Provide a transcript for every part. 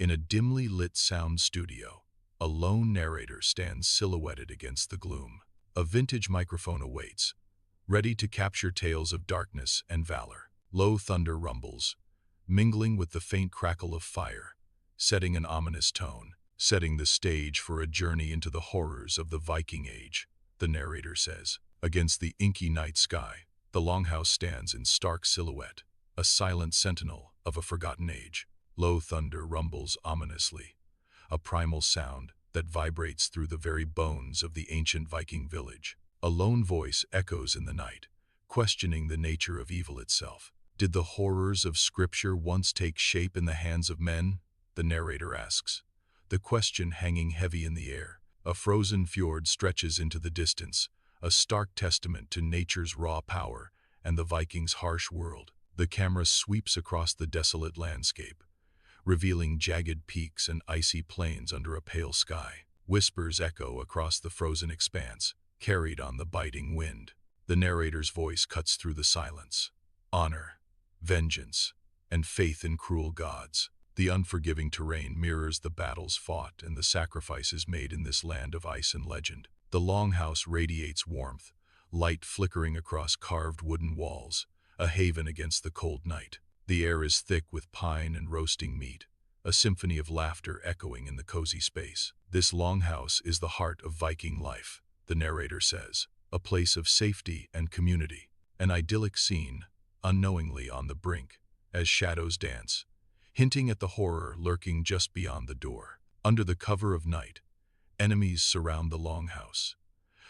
In a dimly lit sound studio, a lone narrator stands silhouetted against the gloom. A vintage microphone awaits, ready to capture tales of darkness and valor. Low thunder rumbles, mingling with the faint crackle of fire, setting an ominous tone. Setting the stage for a journey into the horrors of the Viking Age, the narrator says. Against the inky night sky, the Longhouse stands in stark silhouette, a silent sentinel of a forgotten age. Low thunder rumbles ominously, a primal sound that vibrates through the very bones of the ancient Viking village. A lone voice echoes in the night, questioning the nature of evil itself. Did the horrors of Scripture once take shape in the hands of men? The narrator asks, the question hanging heavy in the air. A frozen fjord stretches into the distance, a stark testament to nature's raw power and the Vikings' harsh world. The camera sweeps across the desolate landscape, revealing jagged peaks and icy plains under a pale sky. Whispers echo across the frozen expanse, carried on the biting wind. The narrator's voice cuts through the silence. Honor, vengeance, and faith in cruel gods. The unforgiving terrain mirrors the battles fought and the sacrifices made in this land of ice and legend. The Longhouse radiates warmth, light flickering across carved wooden walls, a haven against the cold night. The air is thick with pine and roasting meat, a symphony of laughter echoing in the cozy space. This Longhouse is the heart of Viking life, the narrator says, a place of safety and community, an idyllic scene, unknowingly on the brink, as shadows dance, hinting at the horror lurking just beyond the door. Under the cover of night, enemies surround the Longhouse,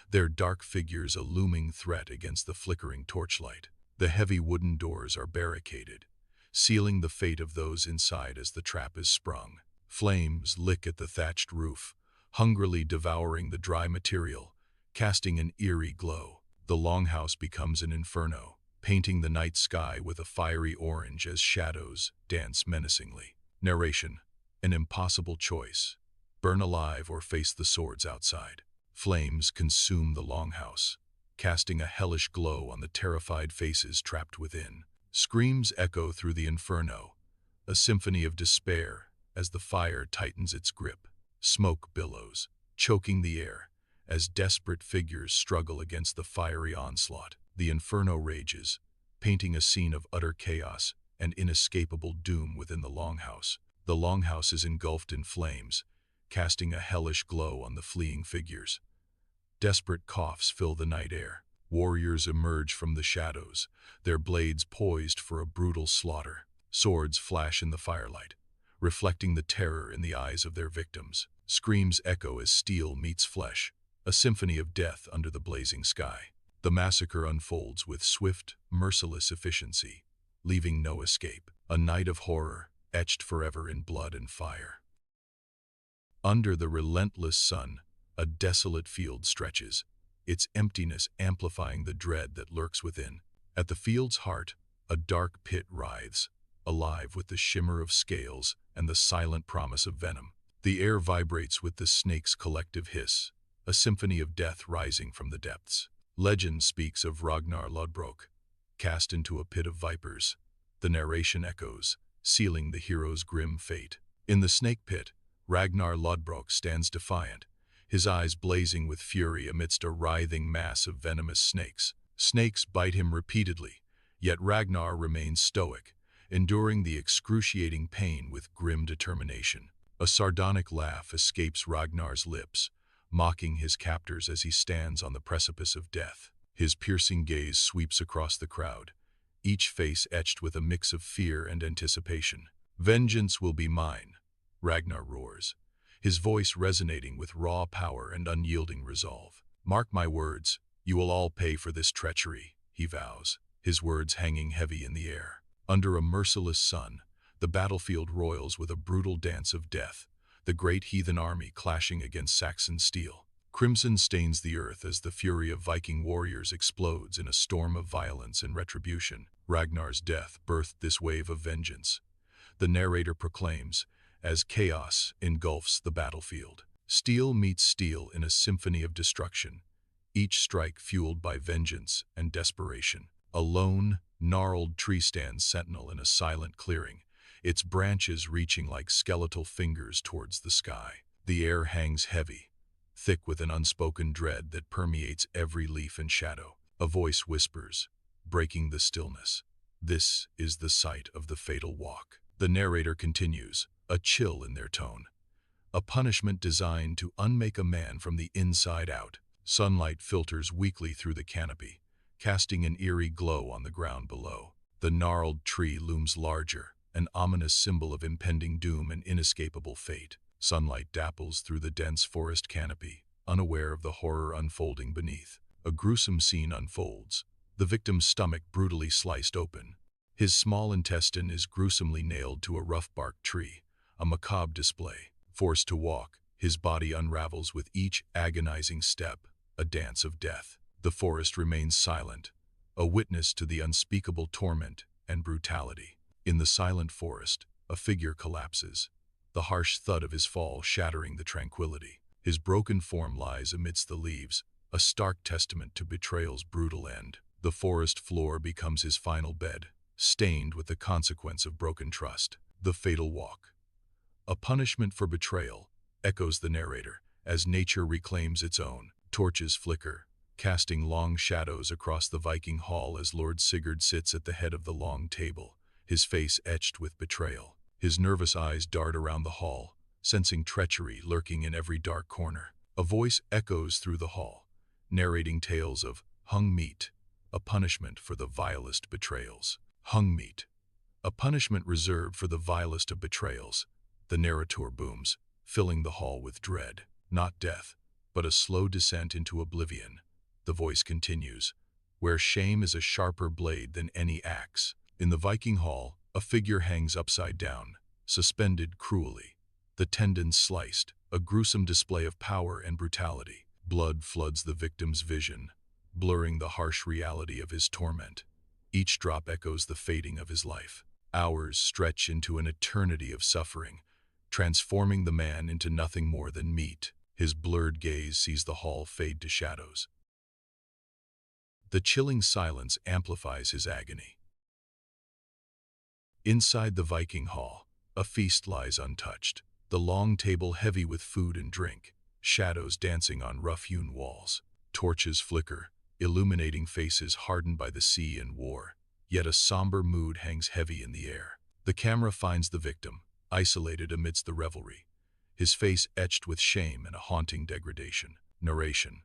their dark figures a looming threat against the flickering torchlight. The heavy wooden doors are barricaded, sealing the fate of those inside as the trap is sprung. Flames lick at the thatched roof, hungrily devouring the dry material, casting an eerie glow. The Longhouse becomes an inferno, painting the night sky with a fiery orange as shadows dance menacingly. Narration: an impossible choice. Burn alive or face the swords outside. Flames consume the Longhouse, casting a hellish glow on the terrified faces trapped within. Screams echo through the inferno, a symphony of despair as the fire tightens its grip. Smoke billows, choking the air, as desperate figures struggle against the fiery onslaught. The inferno rages, painting a scene of utter chaos and inescapable doom within the Longhouse. The Longhouse is engulfed in flames, casting a hellish glow on the fleeing figures. Desperate coughs fill the night air. Warriors emerge from the shadows, their blades poised for a brutal slaughter. Swords flash in the firelight, reflecting the terror in the eyes of their victims. Screams echo as steel meets flesh, a symphony of death under the blazing sky. The massacre unfolds with swift, merciless efficiency, leaving no escape. A night of horror, etched forever in blood and fire. Under the relentless sun, a desolate field stretches, its emptiness amplifying the dread that lurks within. At the field's heart, a dark pit writhes, alive with the shimmer of scales and the silent promise of venom. The air vibrates with the snake's collective hiss, a symphony of death rising from the depths. Legend speaks of Ragnar Lodbrok, cast into a pit of vipers. The narration echoes, sealing the hero's grim fate. In the snake pit, Ragnar Lodbrok stands defiant, his eyes blazing with fury amidst a writhing mass of venomous snakes. Snakes bite him repeatedly, yet Ragnar remains stoic, enduring the excruciating pain with grim determination. A sardonic laugh escapes Ragnar's lips, mocking his captors as he stands on the precipice of death. His piercing gaze sweeps across the crowd, each face etched with a mix of fear and anticipation. "Vengeance will be mine," Ragnar roars, his voice resonating with raw power and unyielding resolve. "Mark my words, you will all pay for this treachery," he vows, his words hanging heavy in the air. Under a merciless sun, the battlefield roils with a brutal dance of death, the great heathen army clashing against Saxon steel. Crimson stains the earth as the fury of Viking warriors explodes in a storm of violence and retribution. Ragnar's death birthed this wave of vengeance, the narrator proclaims, as chaos engulfs the battlefield. Steel meets steel in a symphony of destruction, each strike fueled by vengeance and desperation. A lone, gnarled tree stands sentinel in a silent clearing, its branches reaching like skeletal fingers towards the sky. The air hangs heavy, thick with an unspoken dread that permeates every leaf and shadow. A voice whispers, breaking the stillness. This is the site of the fatal walk. The narrator continues, a chill in their tone. A punishment designed to unmake a man from the inside out. Sunlight filters weakly through the canopy, casting an eerie glow on the ground below. The gnarled tree looms larger, an ominous symbol of impending doom and inescapable fate. Sunlight dapples through the dense forest canopy, unaware of the horror unfolding beneath. A gruesome scene unfolds, the victim's stomach brutally sliced open. His small intestine is gruesomely nailed to a rough-bark tree, a macabre display. Forced to walk, his body unravels with each agonizing step, a dance of death. The forest remains silent, a witness to the unspeakable torment and brutality. In the silent forest, a figure collapses, the harsh thud of his fall shattering the tranquility. His broken form lies amidst the leaves, a stark testament to betrayal's brutal end. The forest floor becomes his final bed, stained with the consequence of broken trust. The fatal walk. A punishment for betrayal, echoes the narrator, as nature reclaims its own. Torches flicker, casting long shadows across the Viking hall as Lord Sigurd sits at the head of the long table, his face etched with betrayal. His nervous eyes dart around the hall, sensing treachery lurking in every dark corner. A voice echoes through the hall, narrating tales of hung meat, a punishment for the vilest betrayals. Hung meat, a punishment reserved for the vilest of betrayals. The narrator booms, filling the hall with dread. Not death, but a slow descent into oblivion. The voice continues, where shame is a sharper blade than any axe. In the Viking hall, a figure hangs upside down, suspended cruelly, the tendons sliced, a gruesome display of power and brutality. Blood floods the victim's vision, blurring the harsh reality of his torment. Each drop echoes the fading of his life. Hours stretch into an eternity of suffering, transforming the man into nothing more than meat. His blurred gaze sees the hall fade to shadows. The chilling silence amplifies his agony. Inside the Viking hall, a feast lies untouched, the long table heavy with food and drink, shadows dancing on rough-hewn walls. Torches flicker, illuminating faces hardened by the sea and war, yet a somber mood hangs heavy in the air. The camera finds the victim, isolated amidst the revelry, his face etched with shame and a haunting degradation. Narration.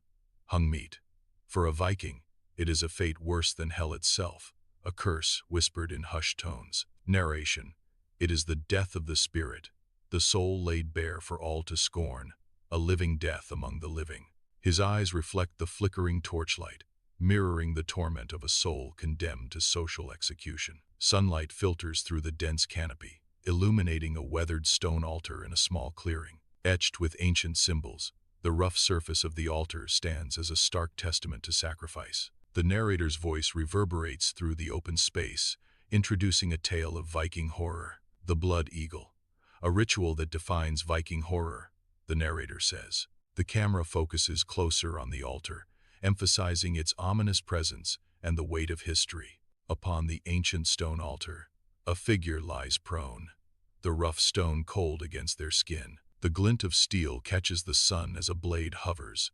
Hung meat. For a Viking, it is a fate worse than hell itself, a curse whispered in hushed tones. Narration. It is the death of the spirit, the soul laid bare for all to scorn, a living death among the living. His eyes reflect the flickering torchlight, mirroring the torment of a soul condemned to social execution. Sunlight filters through the dense canopy, illuminating a weathered stone altar in a small clearing. Etched with ancient symbols, the rough surface of the altar stands as a stark testament to sacrifice. The narrator's voice reverberates through the open space, introducing a tale of Viking horror. The blood eagle, a ritual that defines Viking horror, the narrator says. The camera focuses closer on the altar, emphasizing its ominous presence and the weight of history. Upon the ancient stone altar, a figure lies prone, the rough stone cold against their skin. The glint of steel catches the sun as a blade hovers,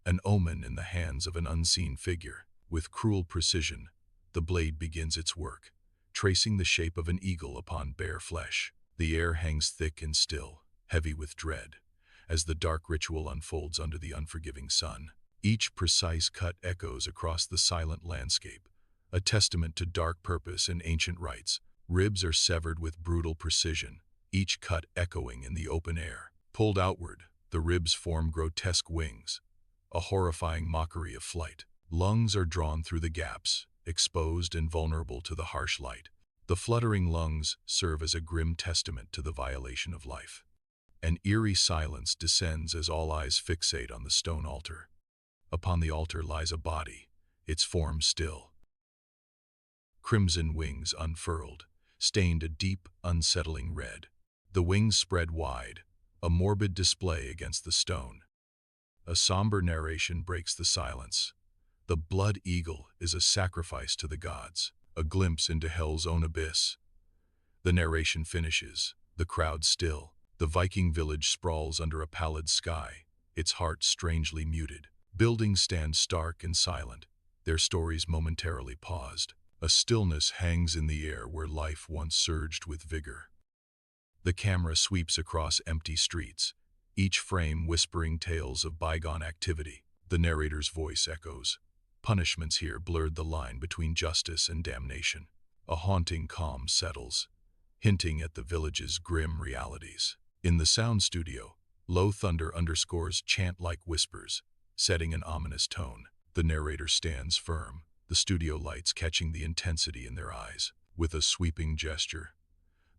an omen in the hands of an unseen figure. With cruel precision, the blade begins its work, tracing the shape of an eagle upon bare flesh. The air hangs thick and still, heavy with dread, as the dark ritual unfolds under the unforgiving sun. Each precise cut echoes across the silent landscape, a testament to dark purpose and ancient rites. Ribs are severed with brutal precision, each cut echoing in the open air. Pulled outward, the ribs form grotesque wings, a horrifying mockery of flight. Lungs are drawn through the gaps, exposed and vulnerable to the harsh light. The fluttering lungs serve as a grim testament to the violation of life. An eerie silence descends as all eyes fixate on the stone altar. Upon the altar lies a body, its form still. Crimson wings unfurled, stained a deep, unsettling red. The wings spread wide, a morbid display against the stone. A somber narration breaks the silence. The blood eagle is a sacrifice to the gods, a glimpse into hell's own abyss. The narration finishes, the crowd still. The Viking village sprawls under a pallid sky, its heart strangely muted. Buildings stand stark and silent, their stories momentarily paused. A stillness hangs in the air where life once surged with vigor. The camera sweeps across empty streets, each frame whispering tales of bygone activity. The narrator's voice echoes. Punishments here blurred the line between justice and damnation. A haunting calm settles, hinting at the village's grim realities. In the sound studio, low thunder underscores chant-like whispers, setting an ominous tone. The narrator stands firm, the studio lights catching the intensity in their eyes. With a sweeping gesture,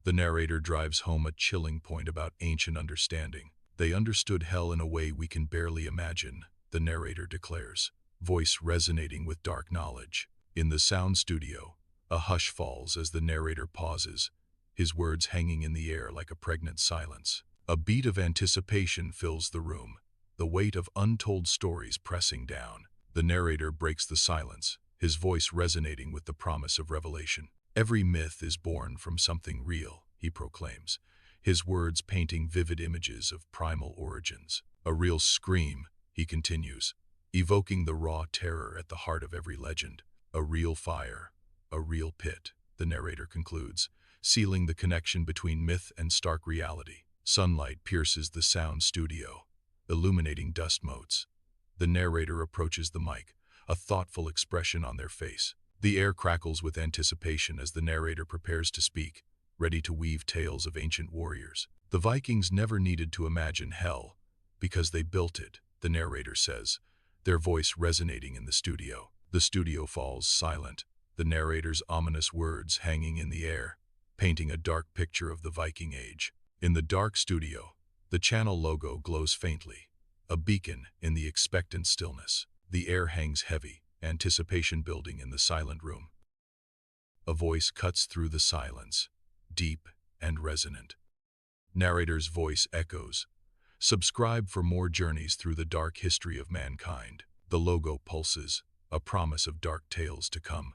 the narrator drives home a chilling point about ancient understanding. They understood hell in a way we can barely imagine, the narrator declares, voice resonating with dark knowledge. In the sound studio, a hush falls as the narrator pauses, his words hanging in the air like a pregnant silence. A beat of anticipation fills the room, the weight of untold stories pressing down. The narrator breaks the silence, his voice resonating with the promise of revelation. Every myth is born from something real, he proclaims, his words painting vivid images of primal origins. A real scream, he continues, evoking the raw terror at the heart of every legend. A real fire, a real pit, the narrator concludes, sealing the connection between myth and stark reality. Sunlight pierces the sound studio, illuminating dust motes. The narrator approaches the mic, a thoughtful expression on their face. The air crackles with anticipation as the narrator prepares to speak, ready to weave tales of ancient warriors. The Vikings never needed to imagine hell, because they built it, the narrator says, their voice resonating in the studio. The studio falls silent, the narrator's ominous words hanging in the air, painting a dark picture of the Viking Age. In the dark studio, the channel logo glows faintly, a beacon in the expectant stillness. The air hangs heavy, anticipation building in the silent room. A voice cuts through the silence, deep and resonant. Narrator's voice echoes, subscribe for more journeys through the dark history of mankind. The logo pulses, a promise of dark tales to come.